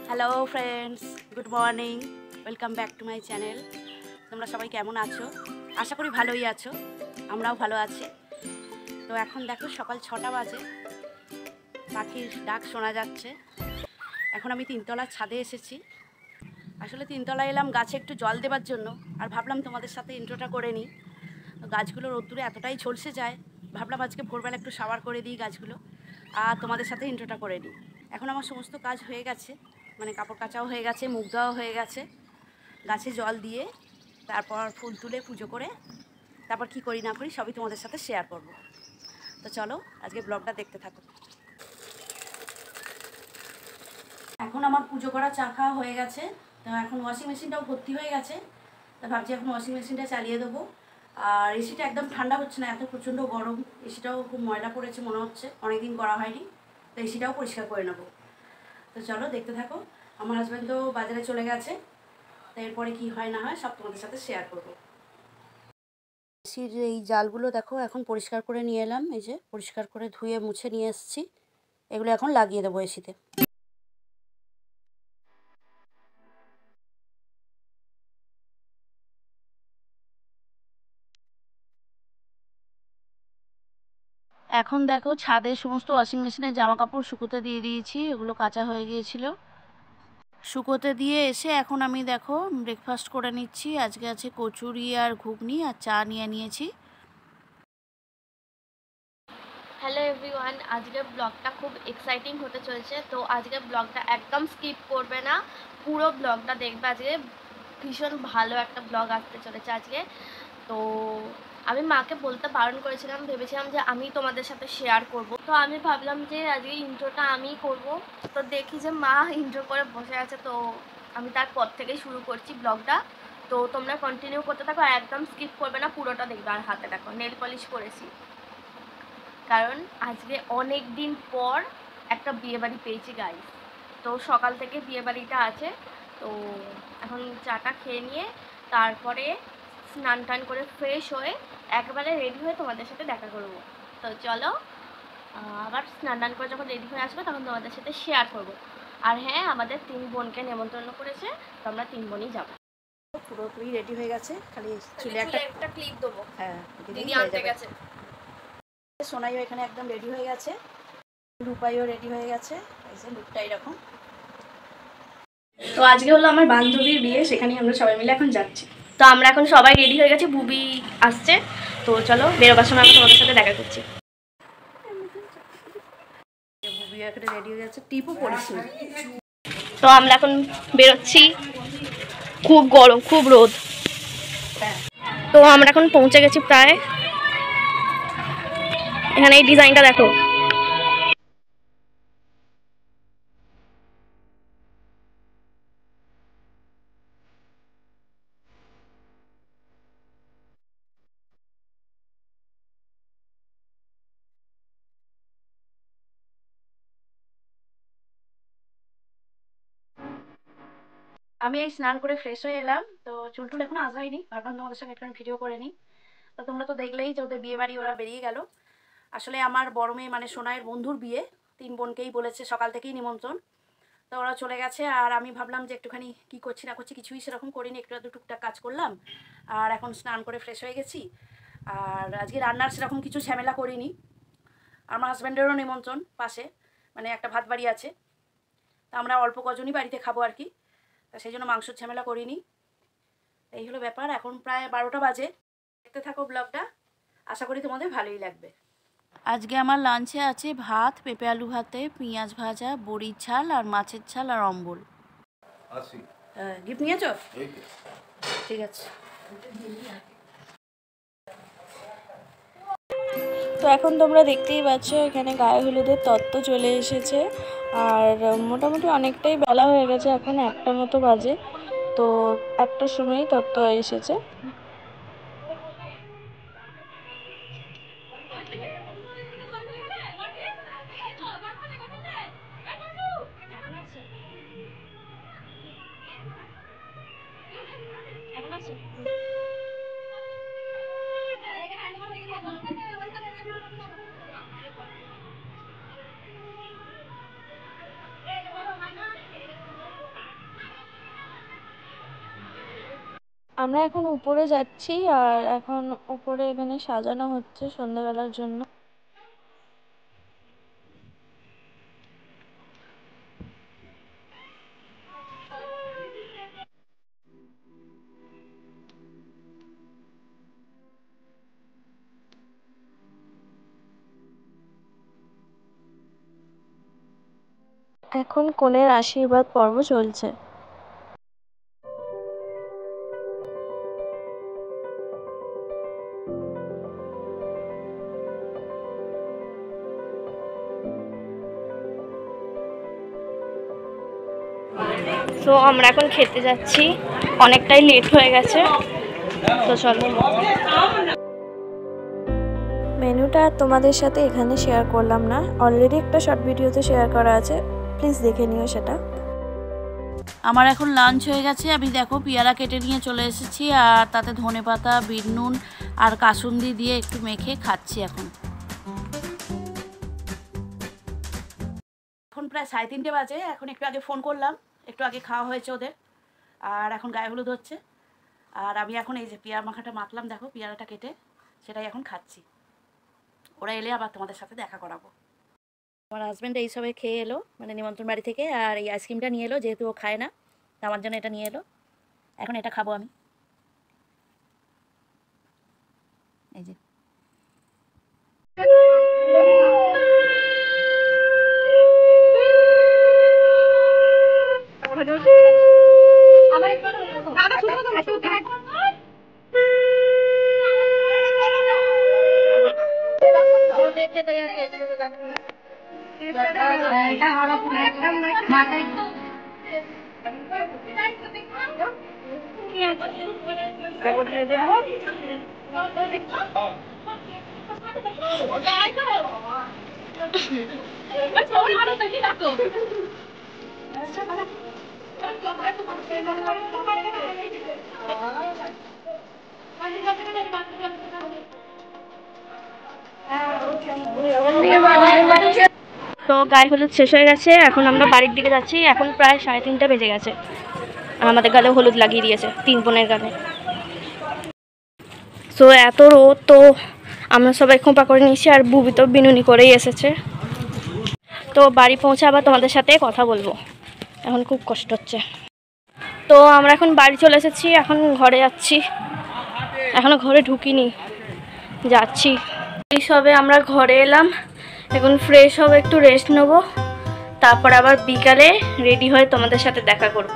Hello friends, good morning, welcome back to my channel. তোমরা সবাই কেমন আছো? আশা করি ভালোই আছো, আমরাও ভালো আছি। তো এখন দেখো সকাল 6টা বাজে, পাখির ডাক শোনা যাচ্ছে। এখন আমি তিনতলার ছাদে এসেছি। আসলে তিনতলায় এলাম গাছে একটু জল দেবার জন্য, আর ভাবলাম তোমাদের সাথে ইন্ট্রোটা করে নিই। গাছগুলো রোদ্দুরে এতটাই ঝলসে যায়, ভাবলাম আজকে ভোরবেলা একটু শাওয়ার করে দিই গাছগুলো, আর তোমাদের সাথে ইন্ট্রোটা করে নিই। এখন আমার সমস্ত কাজ হয়ে গেছে, মানে কাপড় কাচাও হয়ে গেছে, মুখ ধোয়াও হয়ে গেছে। গাছে জল দিয়ে তারপর ফুল তুলে পুজো করে তারপর কি করি না করি সবই তোমাদের সাথে শেয়ার করব। তো চলো আজকে ব্লগটা দেখতে থাকো। এখন আমার পুজো করা চা খাওয়া হয়ে গেছে। তো এখন ওয়াশিং মেশিনটাও ভর্তি হয়ে গেছে, তো ভাবছি এখন ওয়াশিং মেশিনটা চালিয়ে দেবো। আর এসিটা একদম ঠান্ডা হচ্ছে না, এত প্রচণ্ড গরম। এসিটাও খুব ময়লা পড়েছে মনে হচ্ছে, অনেকদিন করা হয়নি, তো এসিটাও পরিষ্কার করে নেবো। তো চলো দেখতে থাকো। আমার হাজব্যান্ড তো বাজারে চলে গেছে, তো এরপরে কী হয় না হয় সব তোমাদের সাথে শেয়ার করবো। এসির এই জালগুলো দেখো এখন পরিষ্কার করে নিয়ে এলাম, এই যে পরিষ্কার করে ধুয়ে মুছে নিয়ে এসেছি। এগুলো এখন লাগিয়ে দেবো এসিতে। এখন দেখো ছাদে সমস্ত ওয়াশিং মেশিনে জামা কাপড় শুকোতে দিয়ে দিয়েছি, এগুলো কাঁচা হয়ে গিয়েছিল। শুকোতে দিয়ে এসে এখন আমি দেখো ব্রেকফাস্ট করে নিচ্ছি। আজকে আছে কচুরি আর ঘুগনি, আর চা নিয়ে নিয়েছি। হ্যালো এভরিওয়ান, আজকের ব্লগটা খুব এক্সাইটিং হতে চলেছে। তো আজকের ব্লগটা একদম স্কিপ করবে না, পুরো ব্লগটা দেখবে। আজকে ভীষণ ভালো একটা ব্লগ আসতে চলেছে আজকে। তো আমি মাকে বলতে বারণ করেছিলাম, ভেবেছিলাম যে আমি তোমাদের সাথে শেয়ার করব। তো আমি ভাবলাম যে আজকে ইন্ট্রোটা আমিই করব। তো দেখি যে মা ইন্ট্রো করে বসে আছে, তো আমি তারপর থেকেই শুরু করছি ব্লগটা। তো তোমরা কন্টিনিউ করতে থাকো, আর একদম স্কিপ করবে না, পুরোটা দেখবে। আর হাতে দেখো নেল পলিশ করেছি, কারণ আজকে অনেক দিন পর একটা বিয়েবাড়ি পেয়েছি গাইস। তো সকাল থেকে বিয়েবাড়িটা আছে। তো এখন চাটা খেয়ে নিয়ে তারপরে স্নান টান করে ফ্রেশ হয়ে একেবারে রেডি হয়ে তোমাদের সাথে দেখা করব। তো চলো, আবার স্নান টান করে যখন রেডি হয়ে আসবে তখন তোমাদের সাথে শেয়ার করব। আর হ্যাঁ, আমাদের 3 বোনকে নেমন্তন্ন করেছে, তো আমরা 3 বোনই যাবো। পুরোপুরি রেডি হয়ে গেছে, খালি চুলে একটা ক্লিপ দেবো। হ্যাঁ দিদি আনতে গেছে। সোনাইও এখানে একদম রেডি হয়ে গেছে, রূপাইও রেডি হয়ে গেছে। এই যে লুকটা এরকম। তো আজকে হলো আমার বান্ধবীর বিয়ে, সেখানে আমরা সবাই মিলে এখন যাচ্ছি। তো আমরা এখন সবাই রেডি হয়ে গেছি, বুবি আসছে। তো চলো, বেরোবার সময় আমি তোমাদের সাথে দেখা করছি। বুবিও এখানে রেডি হয়ে গেছে, টিপও পরিস না। তো আমরা এখন বেরোচ্ছি, খুব গরম, খুব রোদ। তো আমরা এখন পৌঁছে গেছি প্রায়। এখানে এই ডিজাইনটা দেখো। আমি এই স্নান করে ফ্রেশ হয়ে এলাম, তো চুল টুল এখন আজ হয়নি, ভাবলাম তোমাদের সঙ্গে একটা ভিডিও করে নিই। তো তোমরা তো দেখলেই যে ওদের বিয়ে বাড়ি ওরা বেরিয়ে গেল। আসলে আমার বড় মেয়ে মানে সোনাইয়ের বন্ধুর বিয়ে, 3 বোনকেই বলেছে, সকাল থেকেই নিমন্ত্রণ। তো ওরা চলে গেছে, আর আমি ভাবলাম যে একটুখানি কি করছি না করছি, কিছুই সেরকম করিনি, একটু আধটু টুকটাক কাজ করলাম। আর এখন স্নান করে ফ্রেশ হয়ে গেছি। আর আজকে রান্নার সেরকম কিছু ঝামেলা করিনি। আমার হাজব্যান্ডেরও নিমন্ত্রণ পাশে, মানে একটা ভাত বাড়ি আছে, তা আমরা অল্প কজনই বাড়িতে খাবো আর কি, তা সেই জন্য মাংসর ঝামেলা করিনি। এই হলো ব্যাপার। এখন প্রায় 12টা বাজে। দেখতে থাকো ব্লগটা, আশা করি তোমাদের ভালোই লাগবে। আজকে আমার লাঞ্চে আছে ভাত, পেঁপে আলু ভাতে, পেঁয়াজ ভাজা, বড়ির ঝাল, আর মাছের ঝাল, আর অম্বল। হ্যাঁ, গিফট নিয়েছো? ঠিক আছে। তো এখন তোমরা দেখতেই পাচ্ছ এখানে গায়ে হলুদের তত্ত্ব চলে এসেছে। আর মোটামুটি অনেকটাই বেলা হয়ে গেছে, এখন 1টা মতো বাজে। তো 1টার সময়ই তত্ত্ব এসেছে। আমরা এখন উপরে যাচ্ছি, আর এখন উপরে এখানে সাজানো হচ্ছে সন্ধ্যাবেলার জন্য। এখন কনের আশীর্বাদ পর্ব চলছে। তো আমরা এখন খেতে যাচ্ছি, অনেকটাই লেট হয়ে গেছে, তো চলো। মেনুটা তোমাদের সাথে এখানে শেয়ার করলাম না, অলরেডি একটা শর্ট ভিডিওতে শেয়ার করা আছে, প্লিজ দেখে নিও সেটা। আমার এখন লাঞ্চ হয়ে গেছে। আমি দেখো পেয়ারা কেটে নিয়ে চলে এসেছি, আর তাতে ধনেপাতা, বিট নুন আর কাসুন্দি দিয়ে একটু মেখে খাচ্ছি। এখন প্রায় 3:30 বাজে। এখন একটু আগে ফোন করলাম, একটু আগে খাওয়া হয়েছে ওদের, আর এখন গায়ে হলুদ হচ্ছে। আর আমি এখন এই যে পেয়ারা মাখাটা মাখলাম, দেখো পেয়ারাটা কেটে, সেটাই এখন খাচ্ছি। ওরা এলে আবার তোমাদের সাথে দেখা করাবো। আমার হাজব্যান্ড এইসবে খেয়ে এলো, মানে নিমন্ত্রণ বাড়ি থেকে, আর এই আইসক্রিমটা নিয়ে এলো, যেহেতু ও খায় না, আমার জন্য এটা নিয়ে এলো। এখন এটা খাবো আমি। এই যে তো গায়ে হলুদ শেষ হয়ে গেছে, এখন আমরা বাড়ির দিকে যাচ্ছি। এখন প্রায় 3:30 বেজে গেছে, আর আমাদের গালে হলুদ লাগিয়ে দিয়েছে 3 বোনের গালে। তো এত রোদ, তো আমরা সবাই খোঁপা করে নিয়েছি, আর বুবি তো বিনুনি করেই এসেছে। তো বাড়ি পৌঁছে আবার তোমাদের সাথে কথা বলবো, এখন খুব কষ্ট হচ্ছে। তো আমরা এখন বাড়ি চলে এসেছি, এখন ঘরে যাচ্ছি, এখনো ঘরে ঢুকিনি, যাচ্ছি। এই সবে আমরা ঘরে এলাম, এখন ফ্রেশ হবো, একটু রেস্ট নেবো, তারপর আবার বিকালে রেডি হয়ে তোমাদের সাথে দেখা করব।